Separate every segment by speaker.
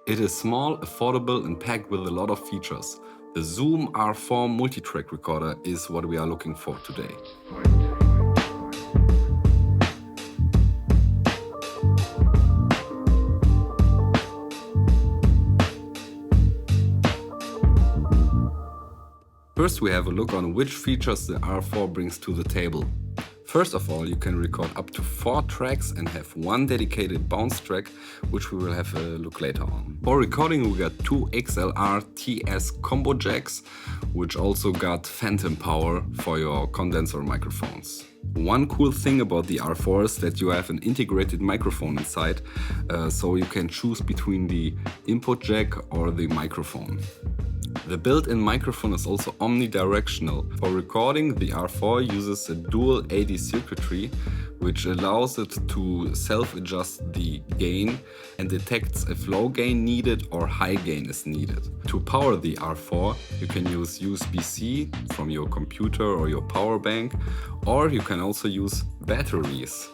Speaker 1: It is small, affordable and packed with a lot of features. The Zoom R4 Multitrack recorder is what we are looking for today. First we have a look on which features the R4 brings to the table. First of all, you can record up to 4 tracks and have one dedicated bounce track, which we will have a look later on. For recording we got 2 XLR TS combo jacks, which also got phantom power for your condenser microphones. One cool thing about the R4 is that you have an integrated microphone inside, so you can choose between the input jack or the microphone. The built-in microphone is also omnidirectional. For recording, the R4 uses a dual AD circuitry, which allows it to self-adjust the gain and detects if low gain needed or high gain is needed. To power the R4, you can use USB-C from your computer or your power bank, or you can also use batteries,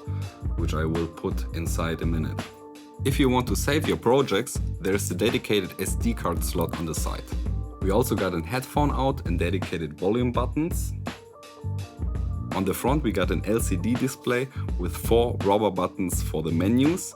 Speaker 1: which I will put inside a minute. If you want to save your projects, there's a dedicated SD card slot on the side. We also got a headphone out and dedicated volume buttons. On the front we got an LCD display with 4 rubber buttons for the menus,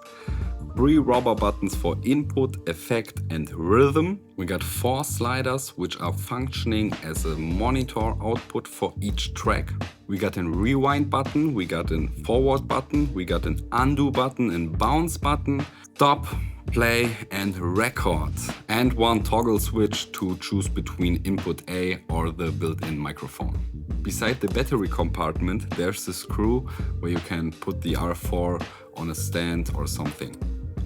Speaker 1: 3 rubber buttons for input, effect and rhythm. We got 4 sliders which are functioning as a monitor output for each track. We got a rewind button, we got a forward button, we got an undo button and bounce button, stop, play and record, and one toggle switch to choose between input A or the built-in microphone. Beside the battery compartment there's a screw where you can put the R4 on a stand or something.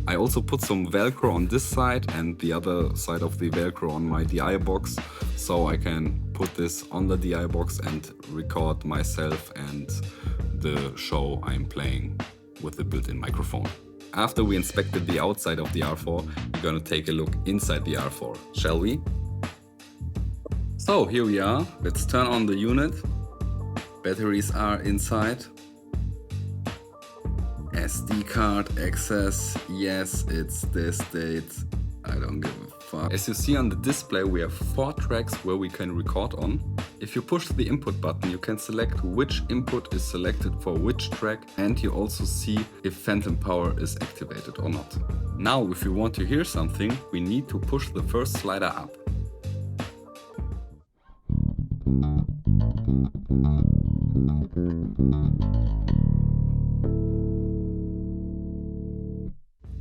Speaker 1: I also put some Velcro on this side and the other side of the Velcro on my DI box, so I can put this on the DI box and record myself and the show I'm playing with the built-in microphone. After we inspected the outside of the R4, we're gonna take a look inside the R4, shall we? So here we are, let's turn on the unit. Batteries are inside. SD card access, yes, it's this date, I don't give a fuck. As you see on the display we have 4 tracks where we can record on. If you push the input button you can select which input is selected for which track, and you also see if phantom power is activated or not. Now if you want to hear something we need to push the first slider up.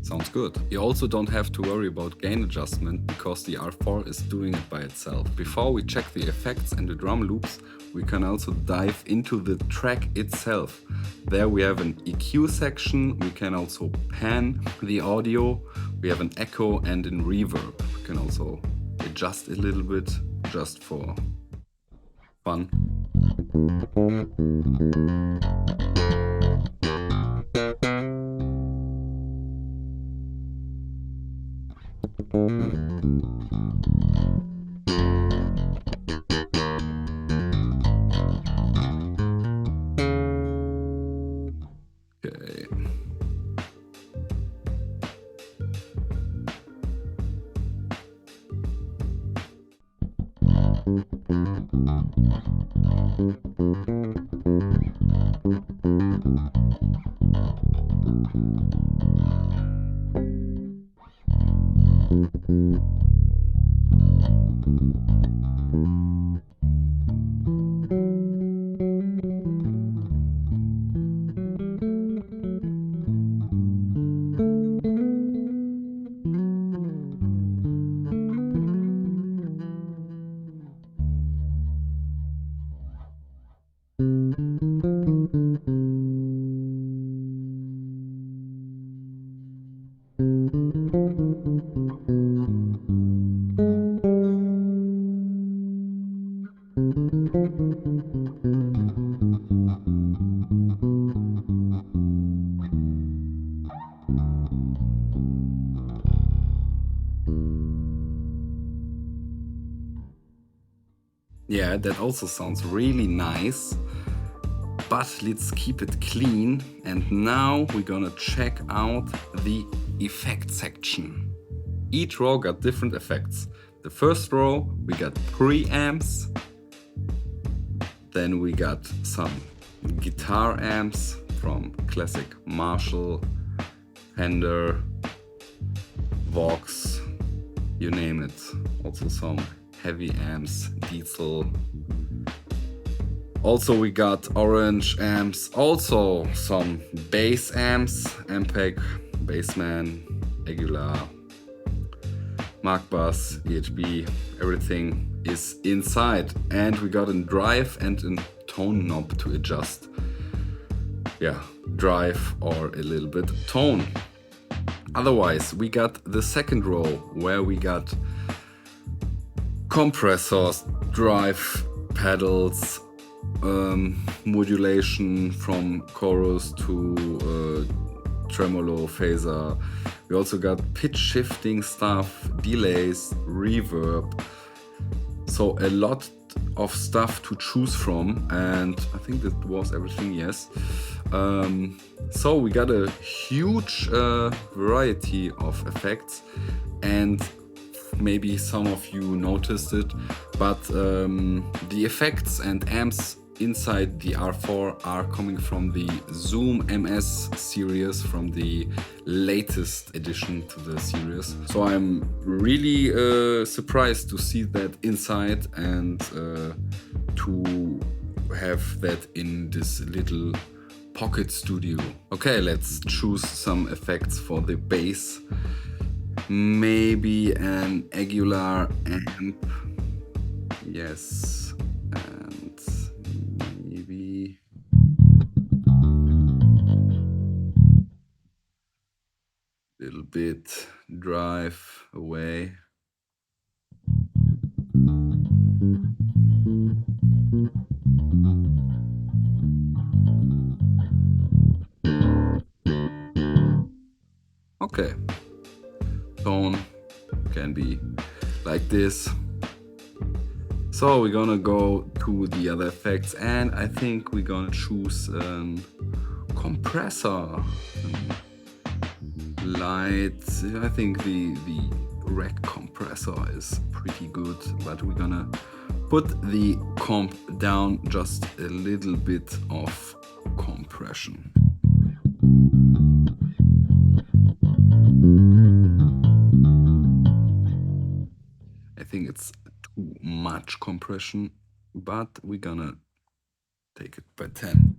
Speaker 1: Sounds good. You also don't have to worry about gain adjustment because the R4 is doing it by itself. Before we check the effects and the drum loops, we can also dive into the track itself. There we have an EQ section, we can also pan the audio, we have an echo and a reverb. We can also adjust a little bit just for fun. Okay. Yeah, that also sounds really nice, but let's keep it clean. And now we're gonna check out the effect section. Each row got different effects. The first row we got preamps, then we got some guitar amps from classic Marshall, Fender, Vox, you name it. Also some heavy amps, Diesel. Also we got orange amps, also some bass amps, Ampeg, Bassman, Aguilar, Mark Bass, EHB, everything is inside. And we got a drive and a tone knob to adjust. Yeah, drive or a little bit tone. Otherwise, we got the second row where we got compressors, drive pedals, modulation from chorus to tremolo, phaser. We also got pitch shifting stuff, delays, reverb. So a lot of stuff to choose from, and I think that was everything, yes. So we got a huge variety of effects, and maybe some of you noticed it, but the effects and amps inside the R4 are coming from the Zoom MS series, from the latest addition to the series. So I'm really surprised to see that inside and to have that in this little pocket studio. Okay, let's choose some effects for the bass. Maybe an Aguilar amp. Yes, and maybe a little bit drive away. Okay, tone can be like this. So we're gonna go to the other effects, and I think we're gonna choose a compressor. Light, I think the rack compressor is pretty good, but we're gonna put the comp down just a little bit of compression. I think it's too much compression, but we're gonna take it by 10.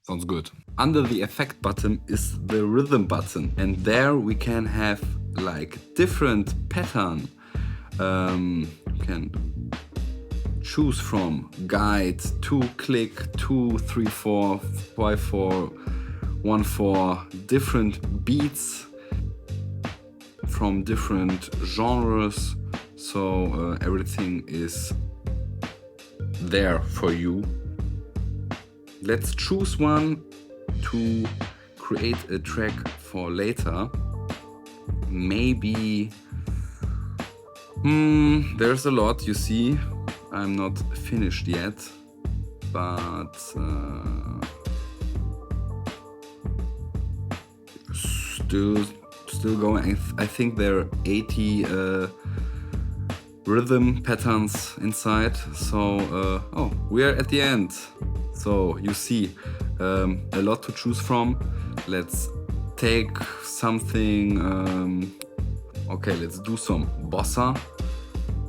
Speaker 1: Sounds good. Under the effect button is the rhythm button, and there we can have like different pattern. You can choose from guide, 2 click, 2 3 4 5 4 1 4, different beats from different genres. So everything is there for you. Let's choose one to create a track for later. Maybe there's a lot, you see. I'm not finished yet, but still going. I think there are 80 rhythm patterns inside. So oh, we are at the end. So you see a lot to choose from. Let's take something. Okay, let's do some bossa.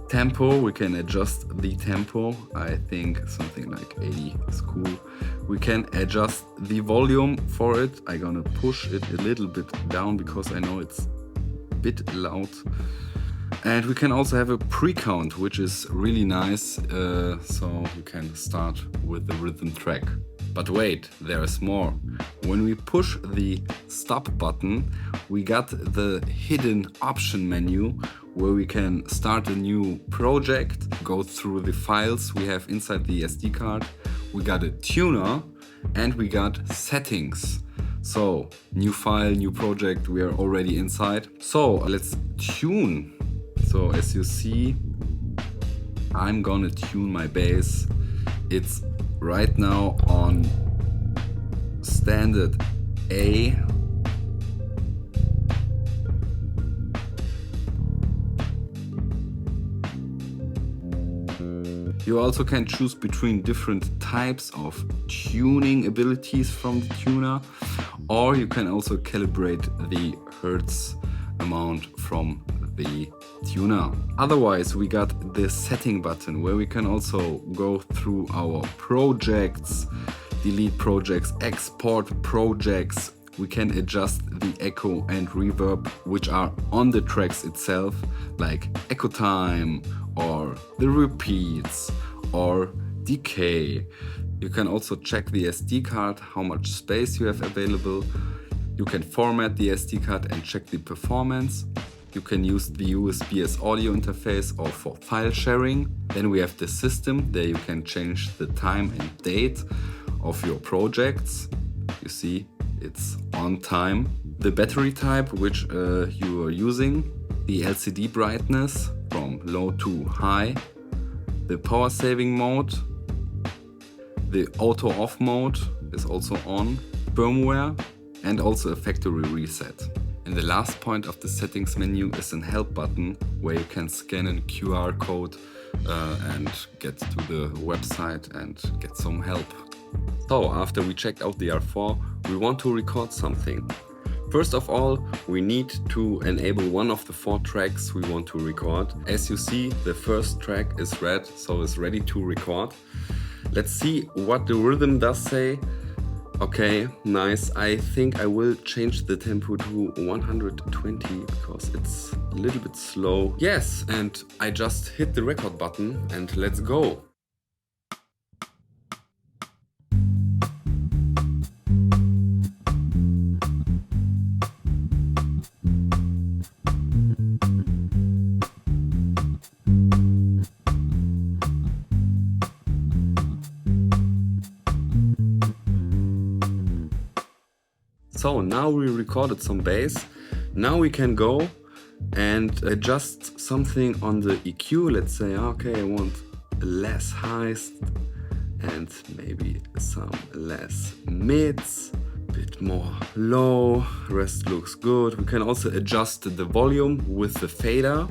Speaker 1: Tempo, we can adjust the tempo. I think something like 80 is cool. We can adjust the volume for it. I'm gonna push it a little bit down because I know it's a bit loud. And we can also have a pre-count, which is really nice. So you can start with the rhythm track. But wait, there is more. When we push the stop button, we got the hidden option menu where we can start a new project, go through the files we have inside the SD card. We got a tuner and we got settings. So new file, new project, we are already inside. So let's tune. So as you see, I'm gonna tune my bass. It's right now on standard A. You also can choose between different types of tuning abilities from the tuner, or you can also calibrate the hertz amount from the tuner. Otherwise, we got the setting button where we can also go through our projects, delete projects, export projects. We can adjust the echo and reverb which are on the tracks itself, like echo time or the repeats or decay. You can also check the SD card, how much space you have available. You can format the SD card and check the performance. You can use the USB as audio interface or for file sharing. Then we have the system, there you can change the time and date of your projects. You see, it's on time. The battery type which you are using, the LCD brightness from low to high, the power saving mode, the auto off mode is also on, firmware, and also a factory reset. And the last point of the settings menu is an help button where you can scan a QR code and get to the website and get some help. So after we checked out the R4, we want to record something. First of all, we need to enable one of the 4 tracks we want to record. As you see, the first track is red, so it's ready to record. Let's see what the rhythm does say. Okay, nice. I think I will change the tempo to 120 because it's a little bit slow. Yes, and I just hit the record button and let's go. So now we recorded some bass. Now we can go and adjust something on the EQ. Let's say, okay, I want less highs and maybe some less mids, a bit more low, rest looks good. We can also adjust the volume with the fader.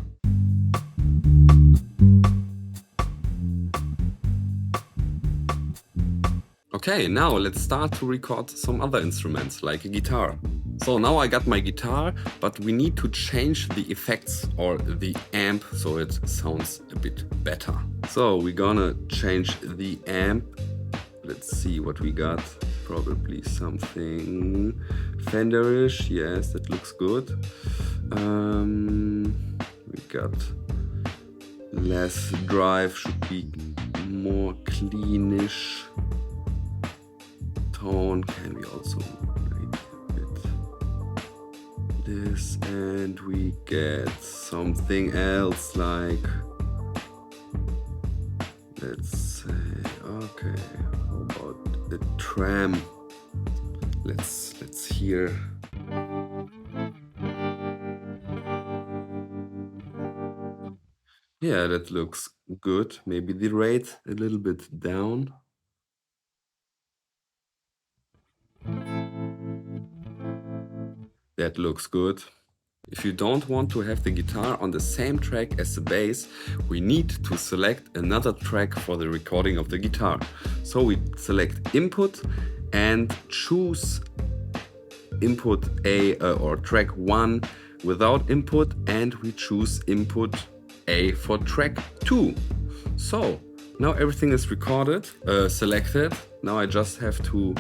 Speaker 1: Okay, now let's start to record some other instruments, like a guitar. So now I got my guitar, but we need to change the effects or the amp so it sounds a bit better. So we're gonna change the amp. Let's see what we got. Probably something Fenderish. Yes, that looks good. We got less drive, should be more cleanish. Tone can we also make a bit this, and we get something else like, let's say, okay, how about the tram? Let's hear. Yeah, that looks good. Maybe the rate a little bit down. That looks good. If you don't want to have the guitar on the same track as the bass, we need to select another track for the recording of the guitar. So we select input and choose input A or track 1 without input, and we choose input A for track 2. So now everything is recorded, selected. Now I just have to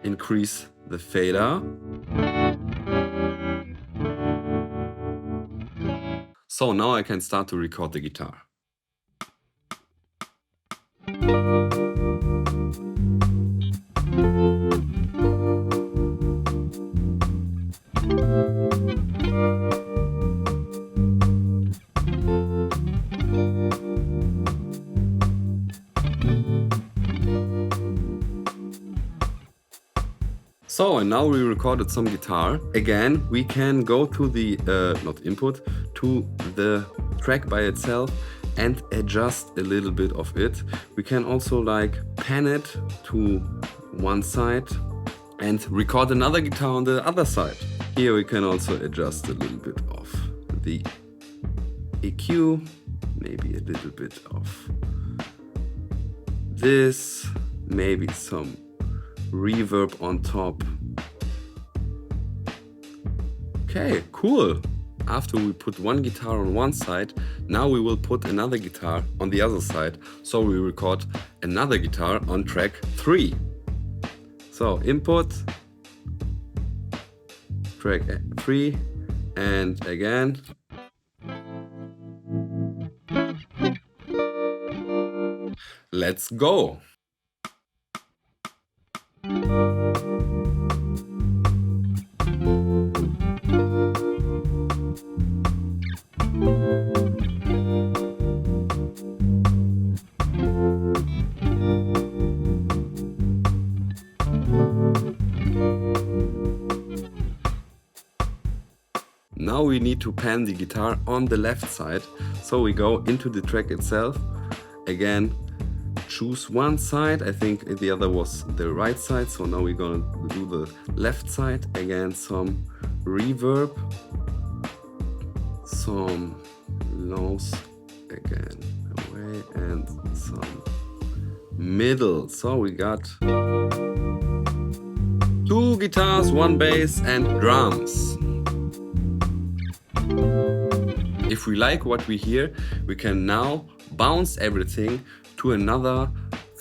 Speaker 1: increase the fader. So now I can start to record the guitar. So, and now we recorded some guitar. Again, we can go to the, not input, to the track by itself and adjust a little bit of it. We can also like pan it to one side and record another guitar on the other side. Here we can also adjust a little bit of the EQ, maybe a little bit of this, maybe some reverb on top. Okay, cool. After we put one guitar on one side, now we will put another guitar on the other side. So we record another guitar on track 3. So input, track 3, and again. Let's go. Now we need to pan the guitar on the left side. So we go into the track itself. Again, choose one side. I think the other was the right side. So now we're gonna do the left side. Again, some reverb, some lows again away, and some middle. So we got 2 guitars, 1 bass, and drums. If we like what we hear, we can now bounce everything to another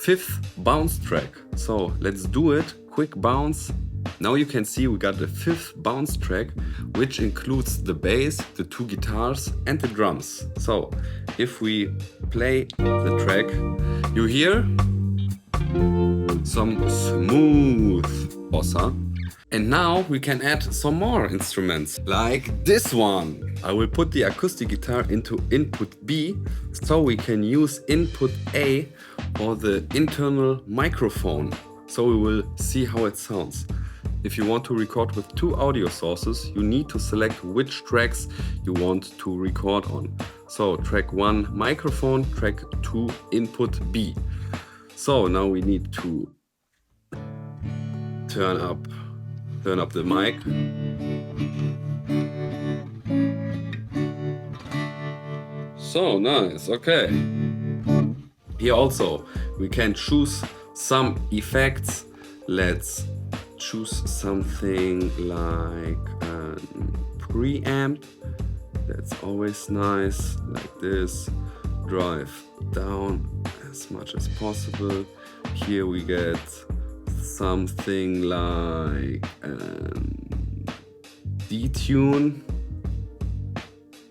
Speaker 1: 5th bounce track. So let's do it, quick bounce. Now you can see we got the 5th bounce track, which includes the bass, the 2 guitars and the drums. So if we play the track, you hear some smooth bossa. And now we can add some more instruments, like this one. I will put the acoustic guitar into input B, so we can use input A or the internal microphone. So we will see how it sounds. If you want to record with 2 audio sources, you need to select which tracks you want to record on. So track 1 microphone, track 2 input B. So now we need to turn up the mic. So nice, okay. Here also we can choose some effects. Let's choose something like a preamp. That's always nice, like this. Drive down as much as possible. Here we get something like detune.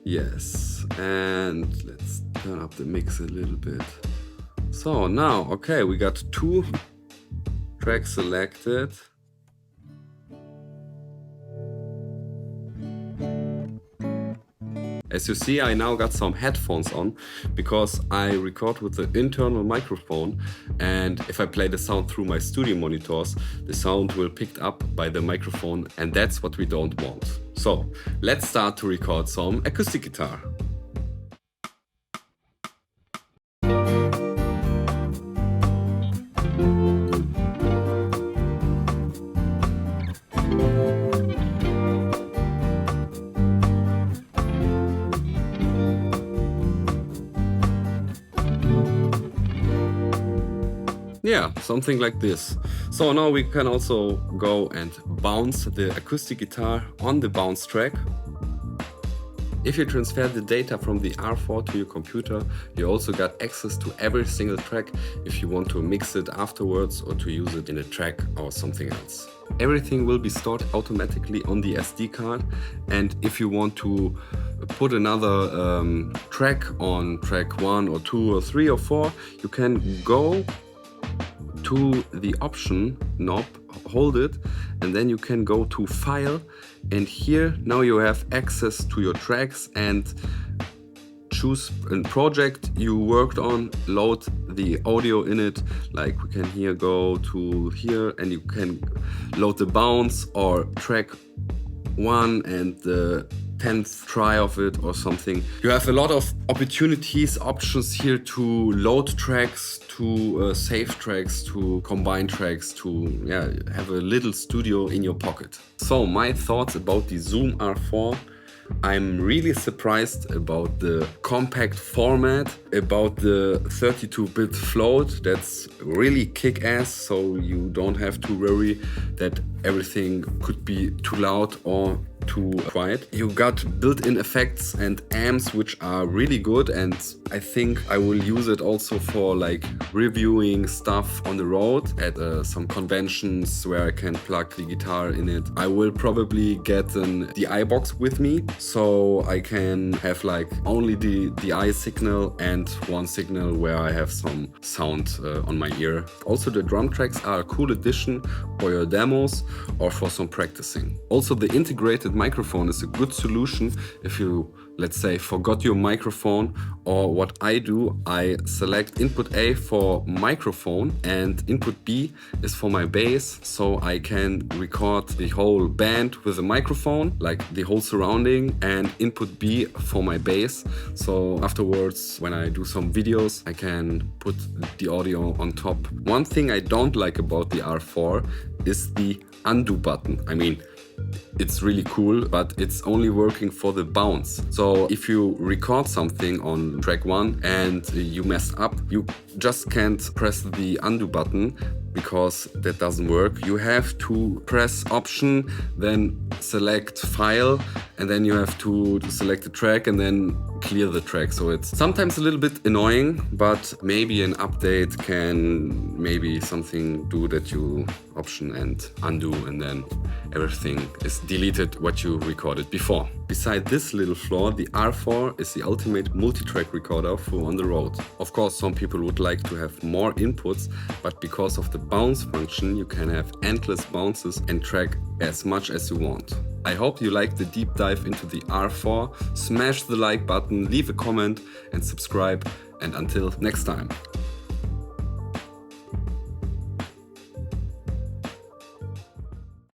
Speaker 1: Yes, and let's turn up the mix a little bit. So now, okay, we got 2 tracks selected. As you see, I now got some headphones on because I record with the internal microphone, and if I play the sound through my studio monitors, the sound will be picked up by the microphone, and that's what we don't want. So let's start to record some acoustic guitar. Yeah, something like this. So now we can also go and bounce the acoustic guitar on the bounce track. If you transfer the data from the R4 to your computer, you also got access to every single track if you want to mix it afterwards or to use it in a track or something else. Everything will be stored automatically on the SD card, and if you want to put another track on track 1 or 2 or 3 or 4, you can go to the option knob, hold it, and then you can go to File, and here now you have access to your tracks and choose a project you worked on, load the audio in it. Like we can here go to here and you can load the bounce or track 1 and the 10th try of it or something. You have a lot of opportunities, options here to load tracks, to save tracks, to combine tracks, to have a little studio in your pocket. So my thoughts about the Zoom R4. I'm really surprised about the compact format, about the 32-bit float. That's really kick-ass, so you don't have to worry that everything could be too loud or too quiet. You got built-in effects and amps which are really good, and I think I will use it also for like reviewing stuff on the road at some conventions where I can plug the guitar in it. I will probably get the DI box with me, so I can have like only the DI signal and one signal where I have some sound on my ear. Also, the drum tracks are a cool addition for your demos or for some practicing. Also, the integrated microphone is a good solution if you, let's say, forgot your microphone, or what I do, I select input A for microphone and input B is for my bass, so I can record the whole band with a microphone, like the whole surrounding, and input B for my bass. So afterwards, when I do some videos, I can put the audio on top. One thing I don't like about the R4 is the undo button. I mean, it's really cool, but it's only working for the bounce. So if you record something on track 1 and you mess up, you just can't press the undo button because that doesn't work. You have to press Option, then select File, and then you have to select the track and then clear the track. So it's sometimes a little bit annoying, but maybe an update can maybe something do that you Option and undo, and then everything is deleted what you recorded before. Beside this little flaw, the R4 is the ultimate multi-track recorder for on the road. Of course, some people would like to have more inputs, but because of the bounce function, you can have endless bounces and track as much as you want. I hope you liked the deep dive into the R4. Smash the like button, leave a comment and subscribe, and until next time.